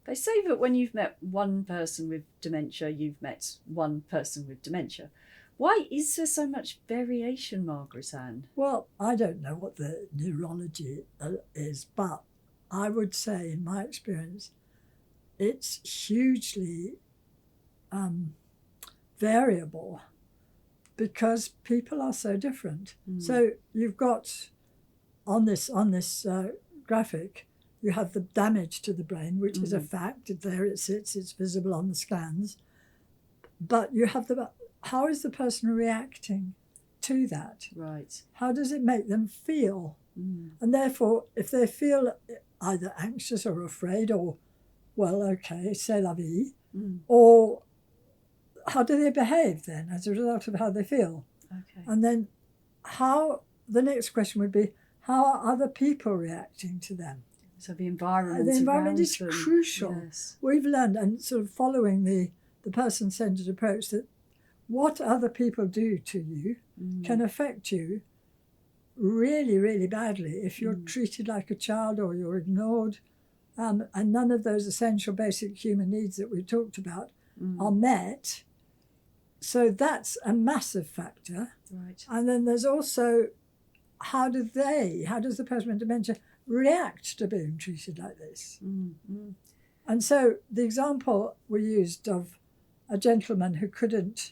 They say that when you've met one person with dementia, you've met one person with dementia. Why is there so much variation, Margaret Ann? Well, I don't know what the neurology is, but I would say, in my experience, it's hugely variable because people are so different. So you've got on this graphic, you have the damage to the brain, which is a fact. There it sits, it's visible on the scans. But you have how is the person reacting to that? Right. How does it make them feel? And therefore, if they feel either anxious or afraid or, well, okay, c'est la vie, or how do they behave then as a result of how they feel? Okay. And then the next question would be, how are other people reacting to them? So the environment is them. crucial. Yes. We've learned, and sort of following the person-centered approach, that what other people do to you can affect you really, really badly if you're treated like a child or you're ignored, and none of those essential basic human needs that we talked about are met. So that's a massive factor. Right. And then there's also how does the person with dementia react to being treated like this? And so the example we used of a gentleman who couldn't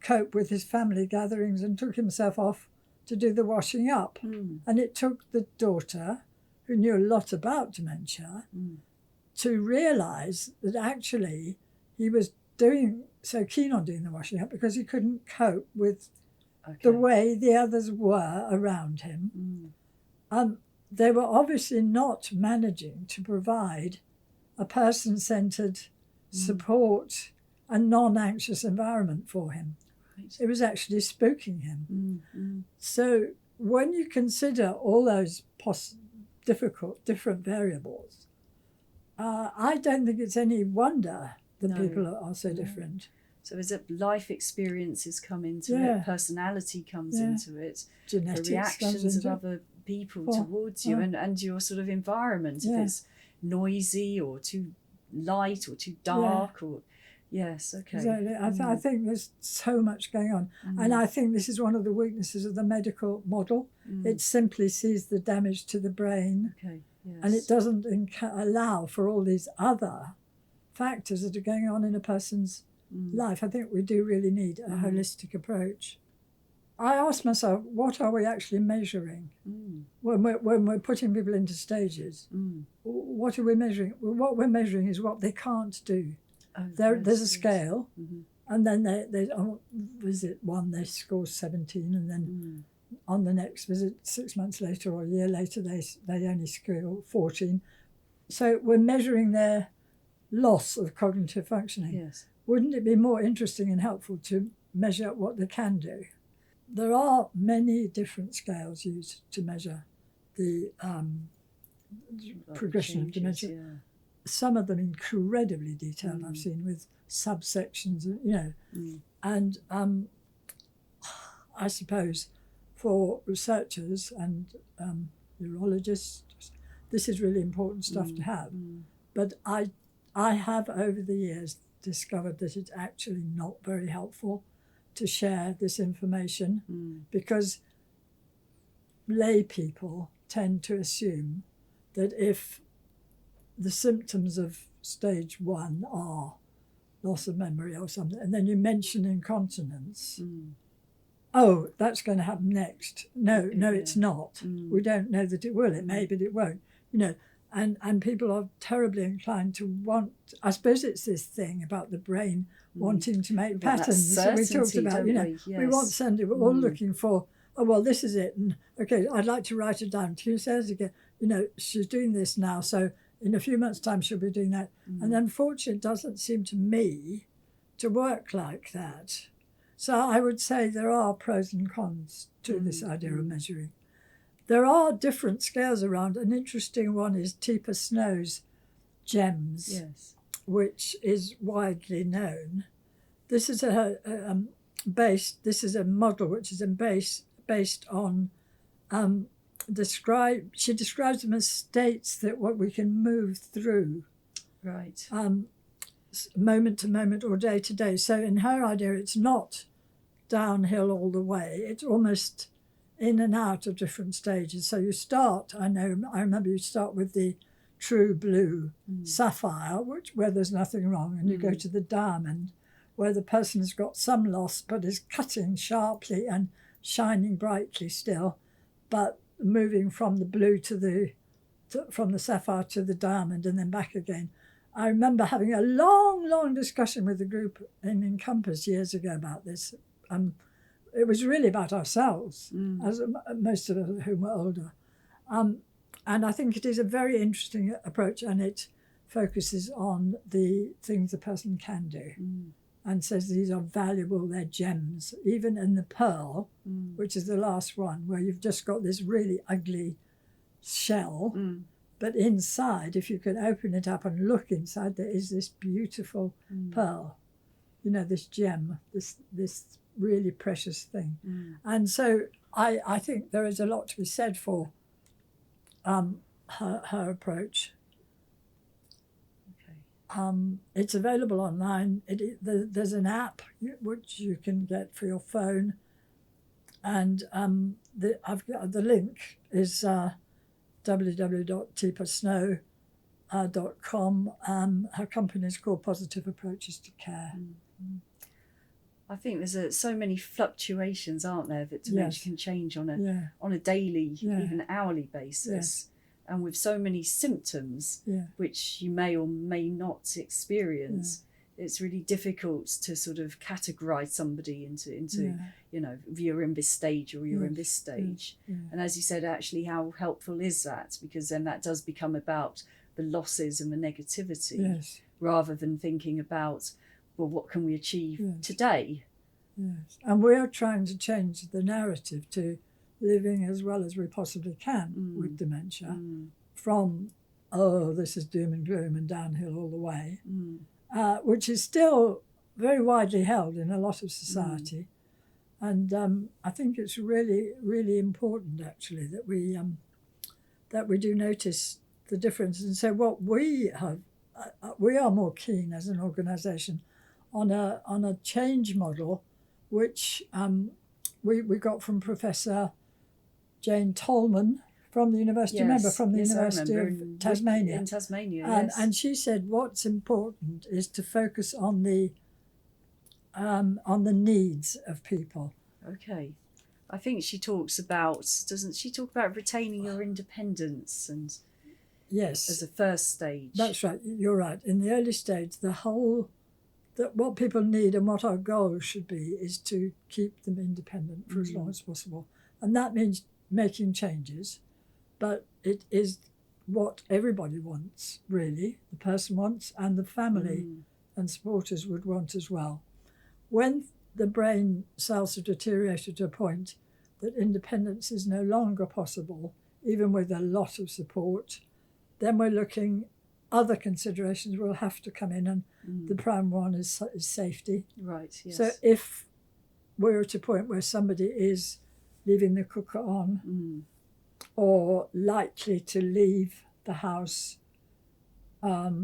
cope with his family gatherings and took himself off to do the washing up. And it took the daughter, who knew a lot about dementia, to realise that actually he was so keen on doing the washing up because he couldn't cope with the way the others were around him. They were obviously not managing to provide a person-centred support and non-anxious environment for him. Right. It was actually spooking him. So when you consider all those different variables, I don't think it's any wonder that people are so different. So as life experiences come into it, personality comes into it, genetics, the reactions of other people towards you, and your sort of environment, if it's noisy or too light or too dark or... Yes, okay. Exactly. I think there's so much going on. And I think this is one of the weaknesses of the medical model. It simply sees the damage to the brain. Okay. Yes. And it doesn't allow for all these other factors that are going on in a person's life. I think we do really need a holistic approach. I ask myself, what are we actually measuring when we're putting people into stages? What are we measuring? Well, what we're measuring is what they can't do. There's a scale, and then they on visit one they score 17, and then on the next visit 6 months later or a year later they only score 14. So we're measuring their loss of cognitive functioning. Yes. Wouldn't it be more interesting and helpful to measure what they can do? There are many different scales used to measure the progression of dementia. Yeah. Some of them incredibly detailed, I've seen, with subsections, and I suppose for researchers and neurologists, this is really important stuff to have. But I have over the years discovered that it's actually not very helpful to share this information because lay people tend to assume that if the symptoms of stage 1 are loss of memory or something, and then you mention incontinence, oh, that's going to happen next. No, it's not. We don't know that it will. It may, but it won't. And people are terribly inclined to want, I suppose it's this thing about the brain wanting to make patterns that we talked about, we want certainty, we're all looking for, oh, well, this is it, and okay, I'd like to write it down. Q says again, she's doing this now, so in a few months' time she'll be doing that. And unfortunately, it doesn't seem to me to work like that. So I would say there are pros and cons to this idea of measuring. There are different scales around. An interesting one is Teeper Snow's GEMS, which is widely known. This is a model which is based on she describes them as states that what we can move through. Right. Moment to moment or day to day. So in her idea, it's not downhill all the way. It's almost in and out of different stages. So you start, I remember you start with the true blue sapphire, where there's nothing wrong, and you go to the diamond, where the person has got some loss but is cutting sharply and shining brightly still, but moving from the blue from the sapphire to the diamond and then back again. I remember having a long discussion with the group in Encompass years ago about this. It was really about ourselves, as most of us whom were older. And I think it is a very interesting approach, and it focuses on the things the person can do and says these are valuable, they're gems. Even in the pearl, which is the last one, where you've just got this really ugly shell, but inside, if you can open it up and look inside, there is this beautiful pearl, this gem, this really precious thing. And so I think there is a lot to be said for her approach. Okay. It's available online. There's an app which you can get for your phone, and the link is www.tipasnow.com. Her company is called Positive Approaches to Care. I think there's so many fluctuations, aren't there, that dementia can change on a daily, even hourly basis. And with so many symptoms, which you may or may not experience, it's really difficult to sort of categorise somebody into you're in this stage or you're in this stage. And as you said, actually, how helpful is that? Because then that does become about the losses and the negativity, rather than thinking about, well, what can we achieve today? Yes, and we are trying to change the narrative to living as well as we possibly can with dementia, from, this is doom and gloom and downhill all the way, which is still very widely held in a lot of society. And I think it's really, really important, actually, that we do notice the difference. And so what we are more keen as an organisation on a change model, which we got from Professor Jane Tolman from the University, from the University of Tasmania. In Tasmania, and she said what's important is to focus on the needs of people. Okay. I think she talks about, doesn't she talk about retaining your independence and as a first stage? That's right, you're right. In the early stage, that what people need and what our goal should be is to keep them independent for as long as possible. And that means making changes, but it is what everybody wants, really. The person wants, and the family and supporters would want as well. When the brain cells have deteriorated to a point that independence is no longer possible, even with a lot of support, then we're looking, other considerations will have to come in, and the prime one is safety. Right, yes. So if we're at a point where somebody is leaving the cooker on or likely to leave the house at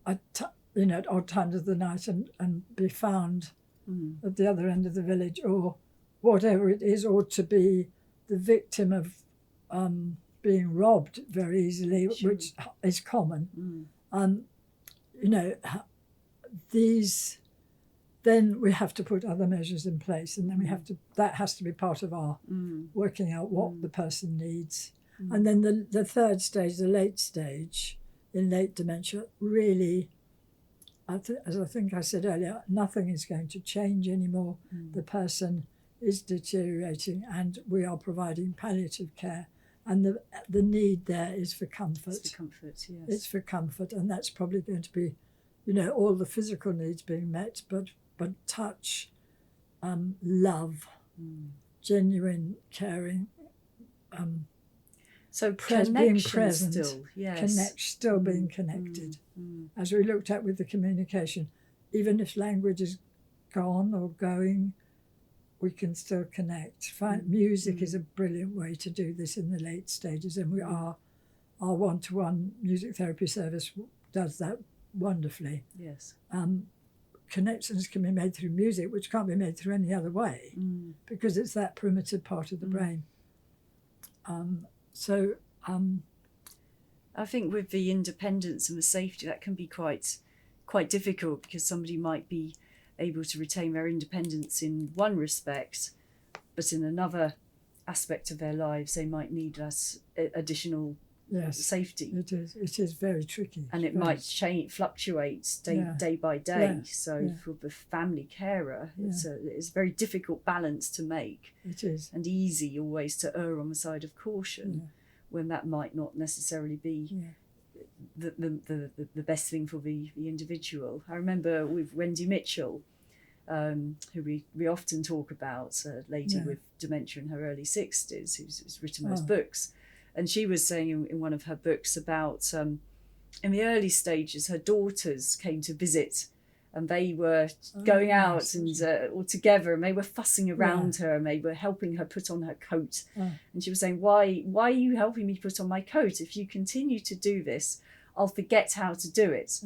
odd times of the night and be found at the other end of the village or whatever it is, or to be the victim of being robbed very easily, which is common. Then we have to put other measures in place, and then that has to be part of our working out what the person needs. And then the third stage, the late stage, in late dementia, really, as I think I said earlier, nothing is going to change anymore. The person is deteriorating, and we are providing palliative care. And the need there is for comfort. It's for comfort, yes. It's for comfort, and that's probably going to be, all the physical needs being met, but touch, love, genuine caring, so being present, still, yes. Still being connected. As we looked at with the communication, even if language is gone or going, we can still connect. Music is a brilliant way to do this in the late stages, and our one-to-one music therapy service does that wonderfully. Yes. Connections can be made through music, which can't be made through any other way, because it's that primitive part of the brain. I think with the independence and the safety, that can be quite difficult, because somebody might be able to retain their independence in one respect, but in another aspect of their lives they might need less additional safety. It is very tricky, and it might fluctuate day by day. For the family carer, it's a very difficult balance to make. It is, and easy always to err on the side of caution when that might not necessarily be the best thing for the individual. I remember with Wendy Mitchell, who we often talk about, a lady with dementia in her early 60s, who's written those books. And she was saying in one of her books about, in the early stages, her daughters came to visit, and they were going out and all together, and they were fussing around her, and they were helping her put on her coat. And she was saying, why are you helping me put on my coat? If you continue to do this, I'll forget how to do it.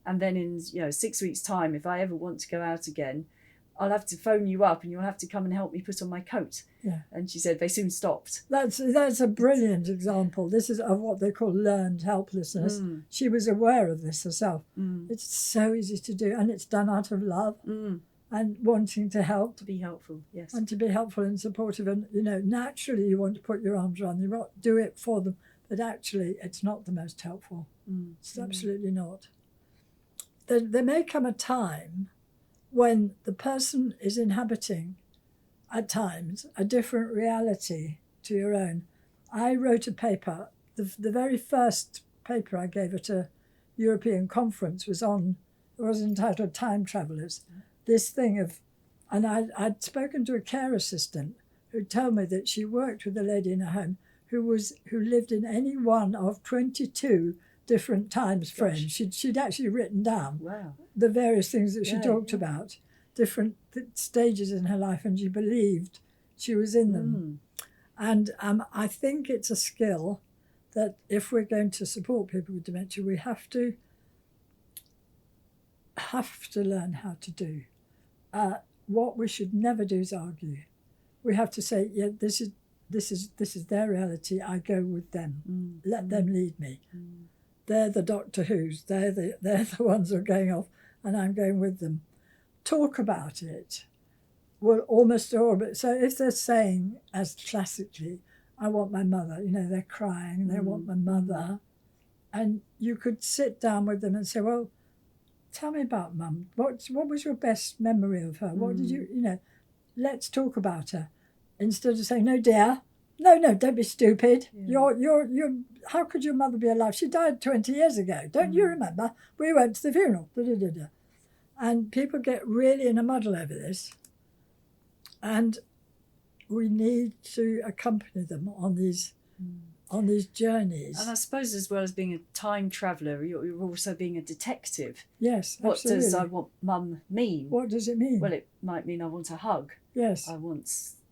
And then in 6 weeks' time, if I ever want to go out again, I'll have to phone you up and you'll have to come and help me put on my coat. And she said they soon stopped. That's a brilliant example. This is of what they call learned helplessness. She was aware of this herself. It's so easy to do, and it's done out of love and wanting to help. To be helpful, yes. And to be helpful and supportive. And, naturally you want to put your arms around them, you want to do it for them, but actually it's not the most helpful. It's absolutely not. There may come a time when the person is inhabiting, at times, a different reality to your own. I wrote a paper, the very first paper I gave at a European conference was entitled Time Travellers. This thing of, and I'd spoken to a care assistant who told me that she worked with a lady in a home who lived in any one of 22 different times frames. She'd actually written down the various things that she talked about, different stages in her life, and she believed she was in them. And I think it's a skill that if we're going to support people with dementia, we have to learn how to do. What we should never do is argue. We have to say, this is their reality. I go with them. Let them lead me. They're the Doctor Who's. They're the ones who are going off, and I'm going with them. Talk about it. Well, almost all. But so if they're saying, as classically, I want my mother, they're crying, they want my mother, and you could sit down with them and say, well, tell me about Mum. What was your best memory of her? What did you, let's talk about her. Instead of saying, no, dear, no, don't be stupid. You're how could your mother be alive? She died 20 years ago. Don't you remember? We went to the funeral. And people get really in a muddle over this. And we need to accompany them on these journeys. And I suppose, as well as being a time traveller, you're also being a detective. Yes, What absolutely. does I want Mum mean? What does it mean? Well, it might mean I want a hug. Yes. I want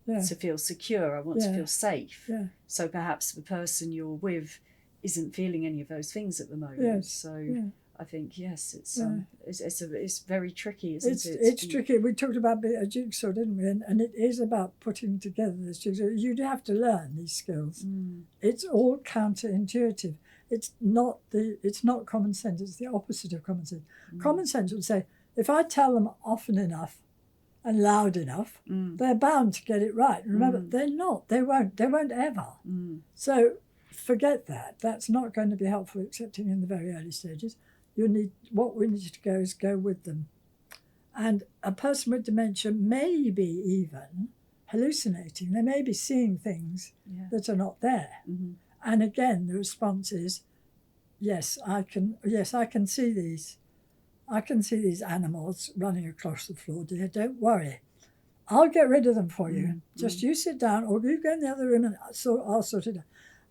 to feel secure. I want to feel safe. Yeah. So perhaps the person you're with isn't feeling any of those things at the moment. Yes. So I think, it's very tricky, isn't it? It's tricky. We talked about a jigsaw, didn't we? And it is about putting together this jigsaw. You'd have to learn these skills. It's all counterintuitive. It's not common sense. It's the opposite of common sense. Common sense would say, if I tell them often enough and loud enough, they're bound to get it right. And remember, they're not. They won't ever. So forget that. That's not going to be helpful, except in the very early stages. What we need to go is go with them. And a person with dementia may be even hallucinating. They may be seeing things that are not there. And again, the response is, yes, I can see these. I can see these animals running across the floor, dear. Don't worry. I'll get rid of them for you. Just you sit down, or you go in the other room and I'll sort it out.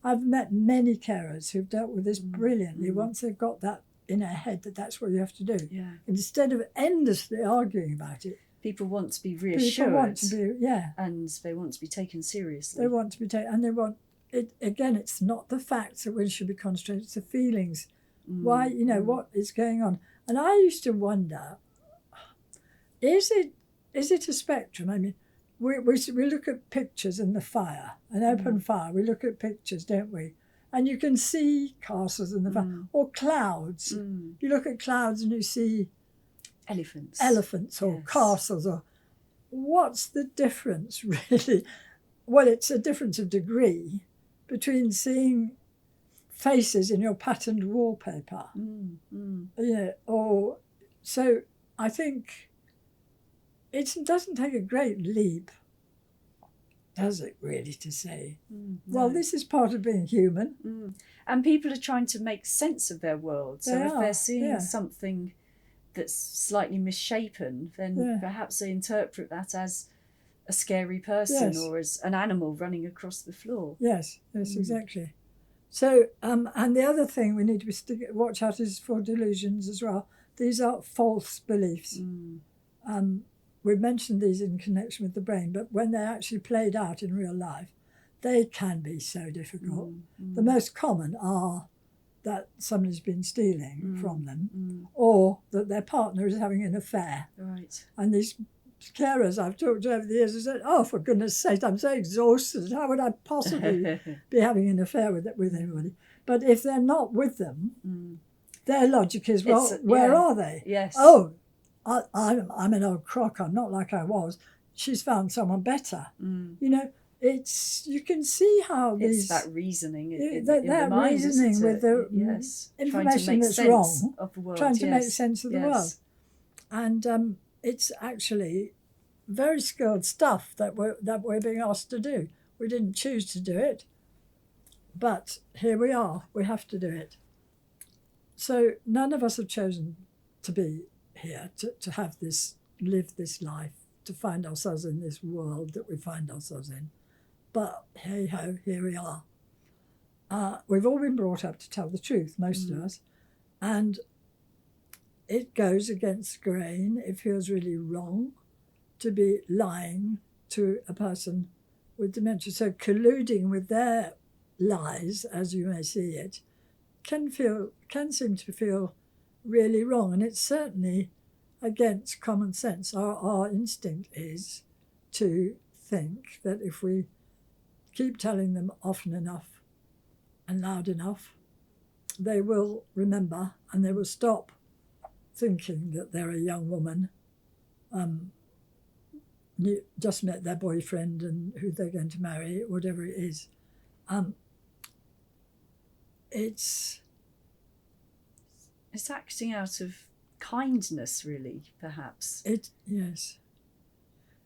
I've met many carers who've dealt with this brilliantly once they've got that in their head that's what you have to do. Instead of endlessly arguing about it. People want to be reassured. People want to be, and they want to be taken seriously. They want to be taken, and they want it. Again, it's not the facts that we should be concentrating, it's the feelings Why, what is going on? And I used to wonder, is it a spectrum? I mean, we look at pictures in the fire, an open fire. We look at pictures, don't we? And you can see castles in the fire, or clouds. You look at clouds and you see elephants or castles. Or what's the difference, really? Well, it's a difference of degree between seeing faces in your patterned wallpaper. Or so I think it doesn't take a great leap, does it, really, to say, well, this is part of being human. And people are trying to make sense of their world. So if they're seeing something that's slightly misshapen, then perhaps they interpret that as a scary person or as an animal running across the floor. Yes, exactly. So, and the other thing we need to watch out is for delusions as well. These are false beliefs. We've mentioned these in connection with the brain, but when they're actually played out in real life, they can be so difficult. The most common are that somebody's been stealing from them, or that their partner is having an affair. Right. And these carers I've talked to over the years have said, oh, for goodness sake, I'm so exhausted. How would I possibly be having an affair with anybody? But if they're not with them, their logic is, well, where are they? Yes. Oh, I'm an old crock. I'm not like I was. She's found someone better. You can see how it's that reasoning. That mind, reasoning with the information that's wrong, of the world, trying to make sense of the world. And it's actually very skilled stuff that we're being asked to do. We didn't choose to do it, but here we are. We have to do it. So none of us have chosen to be here, to have live this life, to find ourselves in this world that we find ourselves in. But hey ho, here we are. We've all been brought up to tell the truth, most of us, and it goes against the grain. It feels really wrong to be lying to a person with dementia. So colluding with their lies, as you may see it, can seem to feel really wrong, and it's certainly against common sense. Our instinct is to think that if we keep telling them often enough and loud enough, they will remember and they will stop thinking that they're a young woman, just met their boyfriend and who they're going to marry, whatever it is. It's acting out of kindness, really, perhaps. Yes.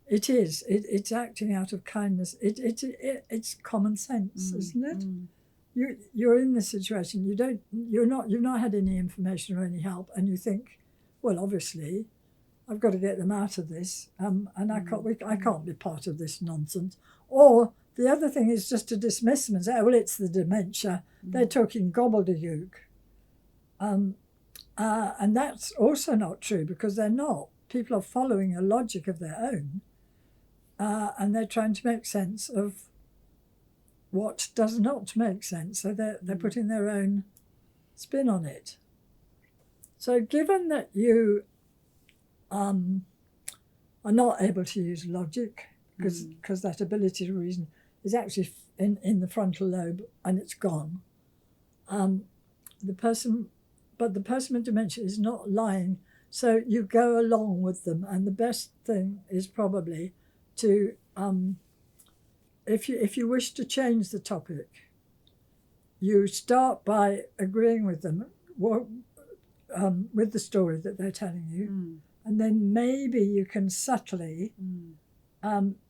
It is. It's acting out of kindness. It's common sense, isn't it? You're in this situation. You've not had any information or any help, and you think, well, obviously, I've got to get them out of this, and I can't be part of this nonsense. Or the other thing is just to dismiss them and say, oh, well, it's the dementia. They're talking gobbledygook, and that's also not true, because they're not. People are following a logic of their own. And they're trying to make sense of what does not make sense. So they're putting their own spin on it. So given that you are not able to use logic, because that ability to reason is actually in the frontal lobe and it's gone, the person with dementia is not lying. So you go along with them, and the best thing is probably to, if you wish to change the topic, you start by agreeing with them with the story that they're telling you, and then maybe you can subtly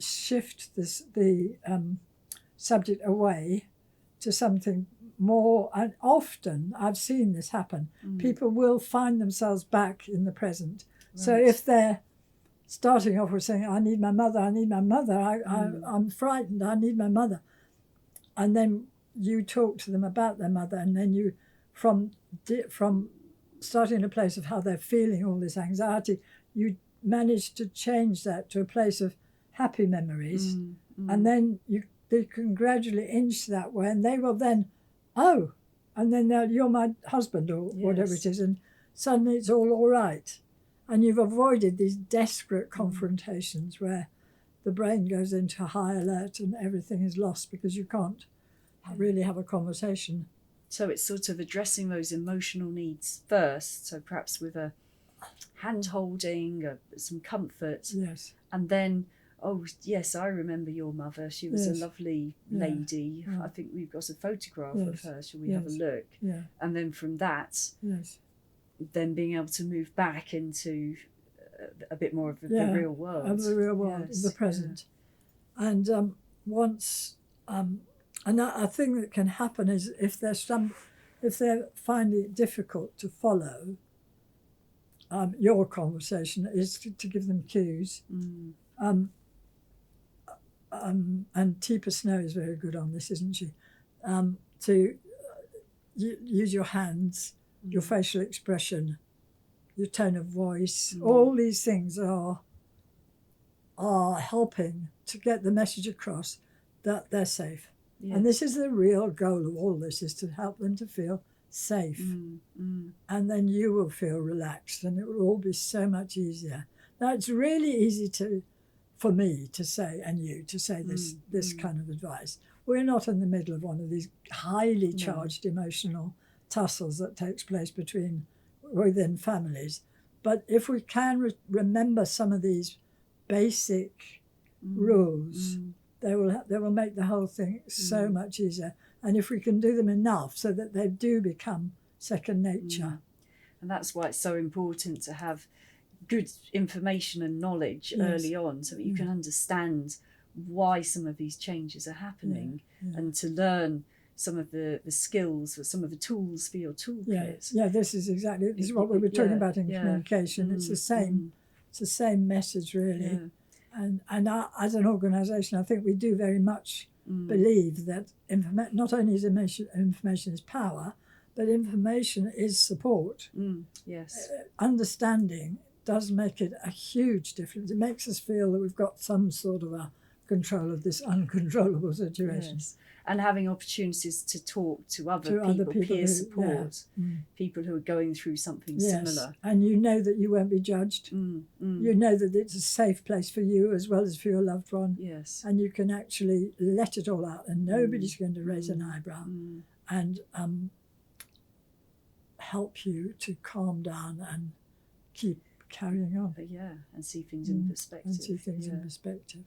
shift the subject away to something more. And often I've seen this happen. People will find themselves back in the present. Right. So if they're starting off with saying, I need my mother, I'm frightened, I need my mother. And then you talk to them about their mother, and then you, from starting in a place of how they're feeling all this anxiety, you manage to change that to a place of happy memories. And then they can gradually inch that way, and they will then, oh, and then you're my husband or whatever it Yes. is, and suddenly it's all right. And you've avoided these desperate confrontations where the brain goes into high alert and everything is lost because you can't really have a conversation. So it's sort of addressing those emotional needs first, so perhaps with a hand-holding, some comfort. Yes. And then, oh, yes, I remember your mother. She was a lovely lady. Yeah. I think we've got a photograph of her. Shall we have a Yes. look? Yeah. And then from that, Yes. then being able to move back into a bit more of the real world. Of the real world, Yes. of the present. And once, a thing that can happen is if they're finding it difficult to follow your conversation, is to give them cues. And Teepa Snow is very good on this, isn't she? To use your hands, your facial expression, your tone of voice. All these things are helping to get the message across that they're safe. Yes. And this is the real goal of all this, is to help them to feel safe. And then you will feel relaxed and it will all be so much easier. Now, it's really easy for me to say, and you to say this kind of advice. We're not in the middle of one of these highly charged emotional tussles that takes place within families. But if we can remember some of these basic rules, they will make the whole thing so much easier. And if we can do them enough so that they do become second nature. And that's why it's so important to have good information and knowledge early on, so that you can understand why some of these changes are happening, and to learn some of the skills or some of the tools for your toolkit. Yeah, this is what we were talking about in communication. It's the same message, really. And as an organisation, I think we do very much believe that not only is information is power, but information is support. Yes. Understanding does make it a huge difference. It makes us feel that we've got some sort of a control of this uncontrollable situation. Yes. And having opportunities to talk to other people, peer support, people who are going through something similar. And you know that you won't be judged. You know that it's a safe place for you as well as for your loved one. Yes. And you can actually let it all out and nobody's going to raise an eyebrow and help you to calm down and keep carrying on. And see things in perspective. In perspective.